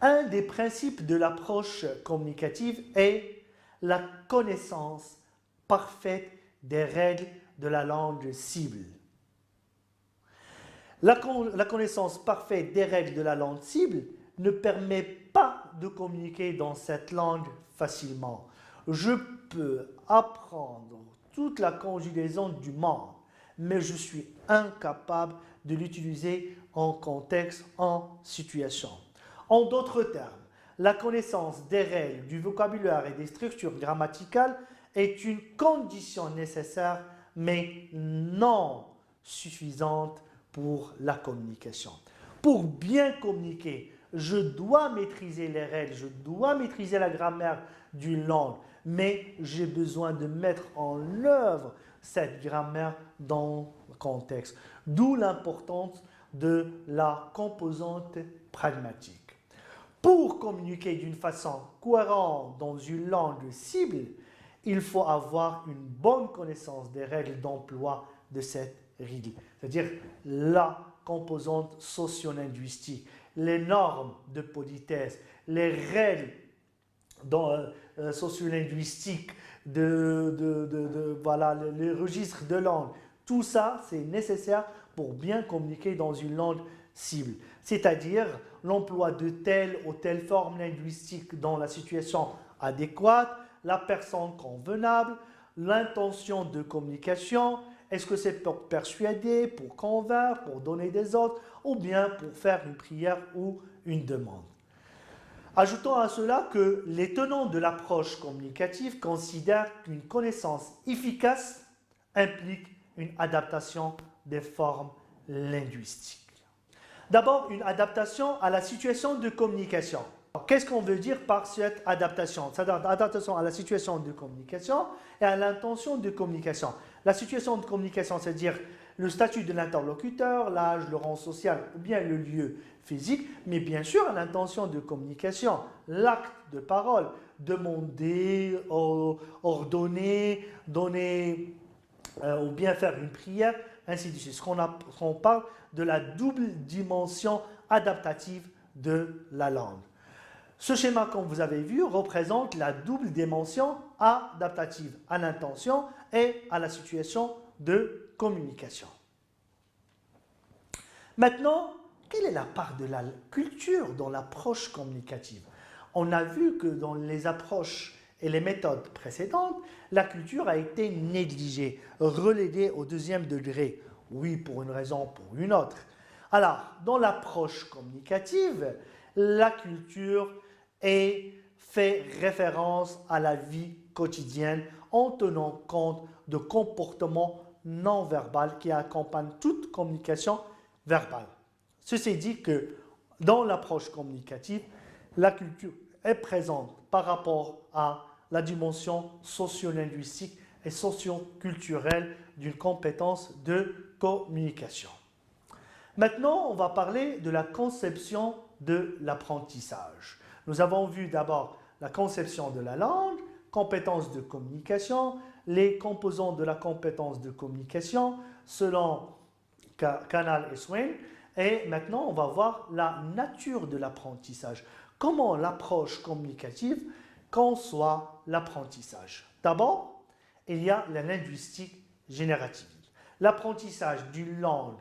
Un des principes de l'approche communicative est la connaissance parfaite des règles de la langue cible. La connaissance parfaite des règles de la langue cible ne permet pas de communiquer dans cette langue facilement. Je peux apprendre toute la conjugaison du monde, mais je suis incapable de l'utiliser en contexte, en situation. En d'autres termes, la connaissance des règles, du vocabulaire et des structures grammaticales est une condition nécessaire, mais non suffisante pour la communication. Pour bien communiquer, je dois maîtriser les règles, je dois maîtriser la grammaire d'une langue, mais j'ai besoin de mettre en œuvre cette grammaire dans le contexte. D'où l'importance de la composante pragmatique. Pour communiquer d'une façon cohérente dans une langue cible, il faut avoir une bonne connaissance des règles d'emploi de cette règle, c'est-à-dire la composante socio-linguistique, les normes de politesse, les règles socio-linguistiques, voilà, les registres de langue. Tout ça, c'est nécessaire pour bien communiquer dans une langue cible, c'est-à-dire l'emploi de telle ou telle forme linguistique dans la situation adéquate, la personne convenable, l'intention de communication. Est-ce que c'est pour persuader, pour convaincre, pour donner des ordres ou bien pour faire une prière ou une demande? Ajoutons à cela que les tenants de l'approche communicative considèrent qu'une connaissance efficace implique une adaptation des formes linguistiques. D'abord, une adaptation à la situation de communication. Qu'est-ce qu'on veut dire par cette adaptation? C'est adaptation à la situation de communication et à l'intention de communication. La situation de communication, c'est-à-dire le statut de l'interlocuteur, l'âge, le rang social ou bien le lieu physique, mais bien sûr l'intention de communication, l'acte de parole, demander, ordonner, donner ou bien faire une prière, ainsi de suite. On parle de la double dimension adaptative de la langue. Ce schéma, comme vous avez vu, représente la double dimension adaptative à l'intention et à la situation de communication. Maintenant, quelle est la part de la culture dans l'approche communicative? On a vu que dans les approches et les méthodes précédentes, la culture a été négligée, reléguée au deuxième degré. Oui, pour une raison, pour une autre. Alors, dans l'approche communicative, la culture fait référence à la vie quotidienne en tenant compte de comportements non verbaux qui accompagnent toute communication verbale. Ceci dit que dans l'approche communicative, la culture est présente par rapport à la dimension socio-linguistique et socio-culturelle d'une compétence de communication. Maintenant, on va parler de la conception de l'apprentissage. Nous avons vu d'abord la conception de la langue, compétence de communication, les composants de la compétence de communication selon Canal et Swain. Et maintenant, on va voir la nature de l'apprentissage. Comment l'approche communicative conçoit l'apprentissage. D'abord, il y a la linguistique générative. L'apprentissage d'une langue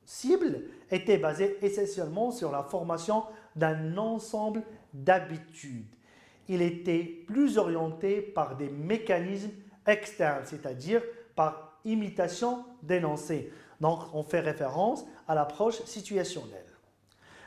cible était basé essentiellement sur la formation d'un ensemble d'habitudes. Il était plus orienté par des mécanismes externes, c'est-à-dire par imitation d'énoncés. Donc, on fait référence à l'approche situationnelle.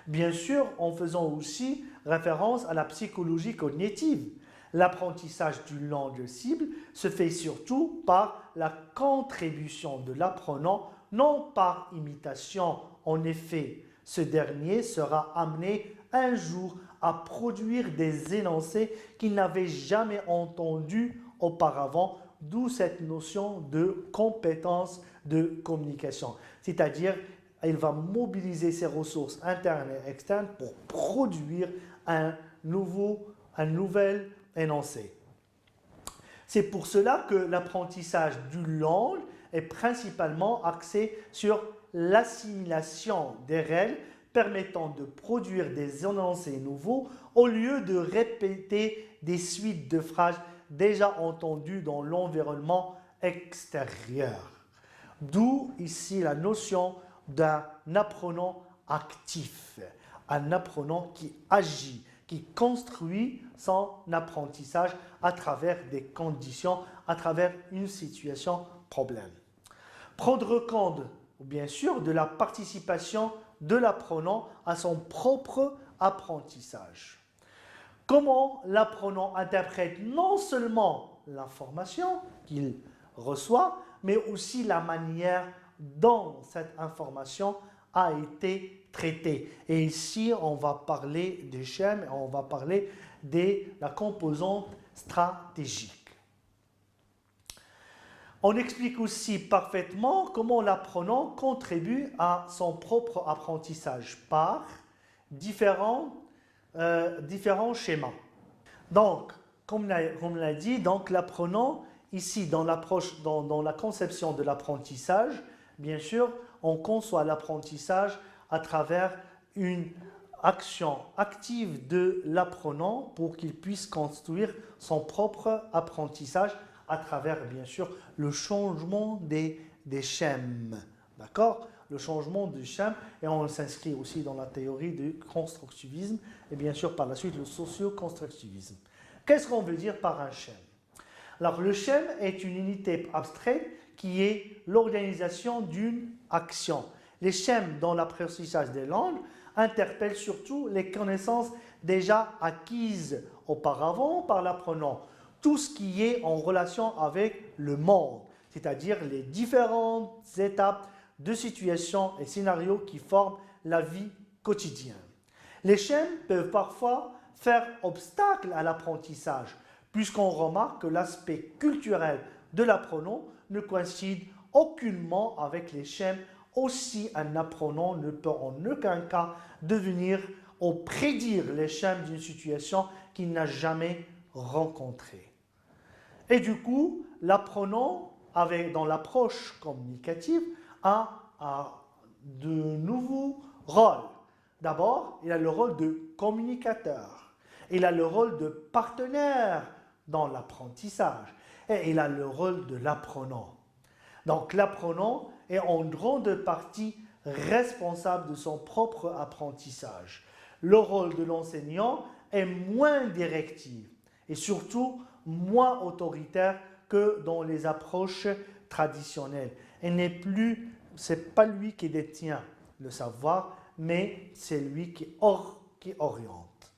Bien sûr, en faisant aussi référence à la psychologie cognitive. L'apprentissage d'une langue cible se fait surtout par la contribution de l'apprenant, non par imitation. En effet, ce dernier sera amené un jour à produire des énoncés qu'il n'avait jamais entendus auparavant, d'où cette notion de compétence de communication. C'est-à-dire, il va mobiliser ses ressources internes et externes pour produire un nouvel énoncé. C'est pour cela que l'apprentissage d'une langue est principalement axé sur l'assimilation des règles permettant de produire des énoncés nouveaux au lieu de répéter des suites de phrases déjà entendues dans l'environnement extérieur. D'où ici la notion d'un apprenant actif, un apprenant qui agit, qui construit son apprentissage à travers des conditions, à travers une situation problème. Prendre compte, bien sûr, de la participation de l'apprenant à son propre apprentissage. Comment l'apprenant interprète non seulement l'information qu'il reçoit, mais aussi la manière dont cette information a été traitée. Et ici, on va parler des schèmes, on va parler de la composante stratégique. On explique aussi parfaitement comment l'apprenant contribue à son propre apprentissage par différents schémas. Donc, comme on l'a dit, l'apprenant, ici, dans la conception de l'apprentissage, bien sûr, on conçoit l'apprentissage à travers une action active de l'apprenant pour qu'il puisse construire son propre apprentissage à travers, bien sûr, le changement des schèmes. D'accord? Le changement du schème, et on s'inscrit aussi dans la théorie du constructivisme, et bien sûr, par la suite, le socio-constructivisme. Qu'est-ce qu'on veut dire par un schème? Alors, le schème est une unité abstraite qui est l'organisation d'une action. Les schèmes dans l'apprentissage des langues interpellent surtout les connaissances déjà acquises auparavant par l'apprenant. Tout ce qui est en relation avec le monde, c'est-à-dire les différentes étapes de situations et scénarios qui forment la vie quotidienne. Les schèmes peuvent parfois faire obstacle à l'apprentissage, puisqu'on remarque que l'aspect culturel de l'apprenant ne coïncide aucunement avec les schèmes. Aussi, un apprenant ne peut en aucun cas devenir ou prédire les schèmes d'une situation qu'il n'a jamais rencontrée. Et du coup, l'apprenant, dans l'approche communicative, a de nouveaux rôles. D'abord, il a le rôle de communicateur. Il a le rôle de partenaire dans l'apprentissage. Et il a le rôle de l'apprenant. Donc, l'apprenant est en grande partie responsable de son propre apprentissage. Le rôle de l'enseignant est moins directif et surtout moins autoritaire que dans les approches traditionnelles. Ce n'est pas lui qui détient le savoir, mais c'est lui qui oriente.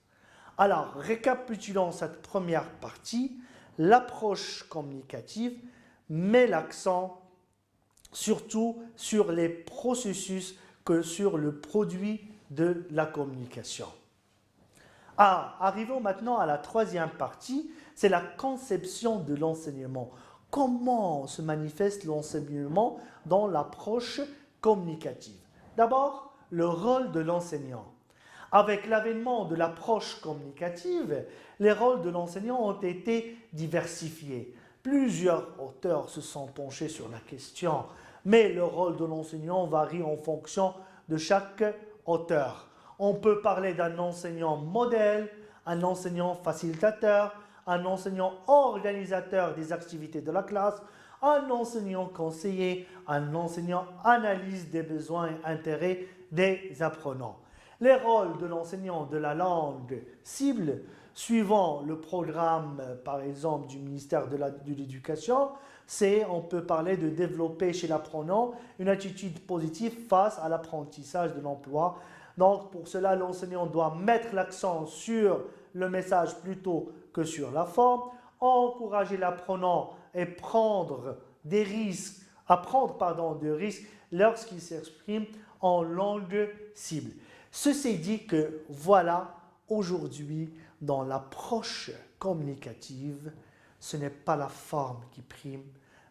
Alors, récapitulons cette première partie, l'approche communicative met l'accent surtout sur les processus que sur le produit de la communication. Arrivons maintenant à la troisième partie, c'est la conception de l'enseignement. Comment se manifeste l'enseignement dans l'approche communicative? D'abord, le rôle de l'enseignant. Avec l'avènement de l'approche communicative, les rôles de l'enseignant ont été diversifiés. Plusieurs auteurs se sont penchés sur la question, mais le rôle de l'enseignant varie en fonction de chaque auteur. On peut parler d'un enseignant modèle, un enseignant facilitateur, un enseignant organisateur des activités de la classe, un enseignant conseiller, un enseignant analyse des besoins et intérêts des apprenants. Les rôles de l'enseignant de la langue cible, suivant le programme, par exemple, du ministère de l'Éducation, on peut parler de développer chez l'apprenant une attitude positive face à l'apprentissage de l'emploi. Donc, pour cela, l'enseignant doit mettre l'accent sur le message plutôt que sur la forme, encourager l'apprenant et apprendre des risques lorsqu'il s'exprime en langue cible. Ceci dit que voilà, aujourd'hui, dans l'approche communicative, ce n'est pas la forme qui prime,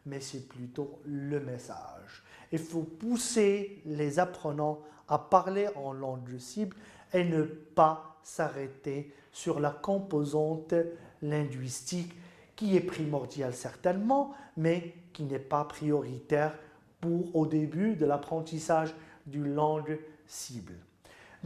mais c'est plutôt le message. Il faut pousser les apprenants à parler en langue cible et ne pas s'arrêter sur la composante linguistique qui est primordiale certainement, mais qui n'est pas prioritaire au début de l'apprentissage d'une langue cible.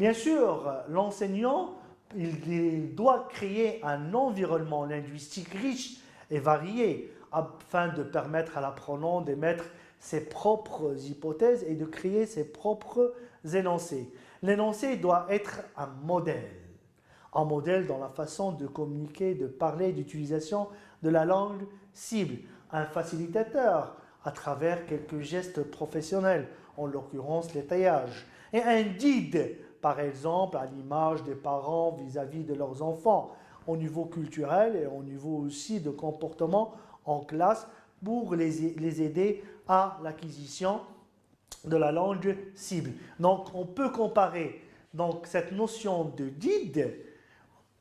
Bien sûr, l'enseignant, il doit créer un environnement linguistique riche et varié afin de permettre à l'apprenant d'émettre ses propres hypothèses et de créer ses propres énoncés. L'énoncé doit être un modèle dans la façon de communiquer, de parler, d'utilisation de la langue cible, un facilitateur à travers quelques gestes professionnels, en l'occurrence l'étayage, et un guide, par exemple, à l'image des parents vis-à-vis de leurs enfants, au niveau culturel et au niveau aussi de comportement en classe pour les aider à l'acquisition de la langue cible. Donc, on peut comparer donc, cette notion de guide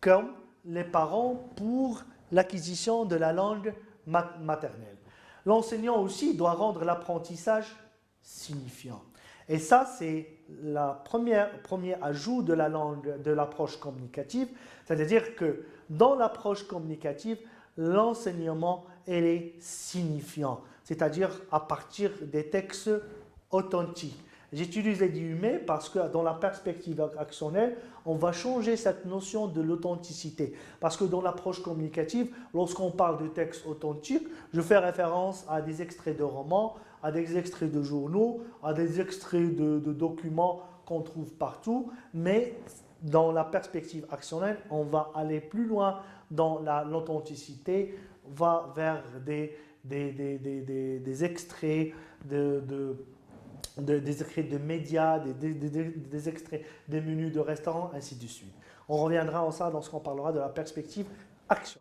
comme les parents pour l'acquisition de la langue maternelle. L'enseignant aussi doit rendre l'apprentissage signifiant. Et ça, c'est le premier ajout de la langue, de l'approche communicative, c'est-à-dire que dans l'approche communicative, l'enseignement est signifiant, c'est-à-dire à partir des textes authentiques. J'utilise les guillemets parce que dans la perspective actionnelle, on va changer cette notion de l'authenticité. Parce que dans l'approche communicative, lorsqu'on parle de textes authentiques, je fais référence à des extraits de romans, à des extraits de journaux, à des extraits de documents qu'on trouve partout. Mais dans la perspective actionnelle, on va aller plus loin dans l'authenticité, va vers des extraits des extraits de médias, des extraits des menus de restaurants, ainsi de suite. On reviendra en ça lorsqu'on parlera de la perspective action.